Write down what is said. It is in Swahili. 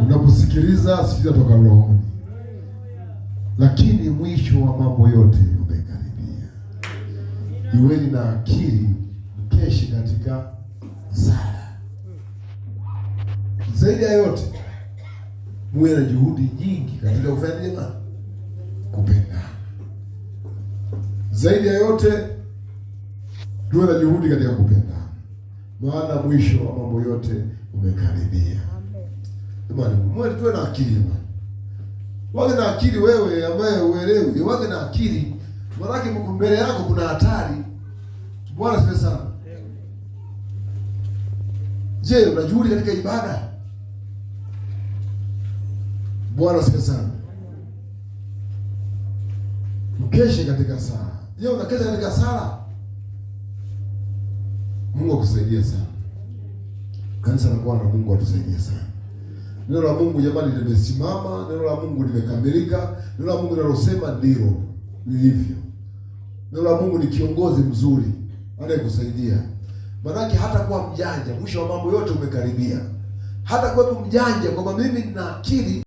Unaposikiliza sikiliza toka rohoni, lakini mwisho wa mambo yote umekaribia. Iweni na akili, mkeshe katika sala. Zaidi ya yote, muwe na juhudi nyingi katika kufanya nini? Kupenda. Zaidi ya yote, tuwe na juhudi katika kupenda, maana mwisho wa mambo yote umekaribia. Jamani, tuwe na akili jamani. Wawe na akili wewe ambaye uelewi, wawe na akili. Maana mbele yako kuna hatari. Bwana asifiwe sana. Je, una juhudi katika ibada? Bwana asifiwe sana. Mkeshe katika sala. Je, unakesha katika sala? Mungu akusaidie sana. Kanisa la Bwana, Mungu atusaidie sana. Neno la Mungu jamani limesimama, neno la Mungu limekamilika, neno la Mungu linalosema ndilo lilivyo. Neno la Mungu ni kiongozi mzuri anayekusaidia. Maana hata kuwa mjanja, mwisho wa mambo yote umekaribia. Hata kuwa mjanja kwamba mimi nina akili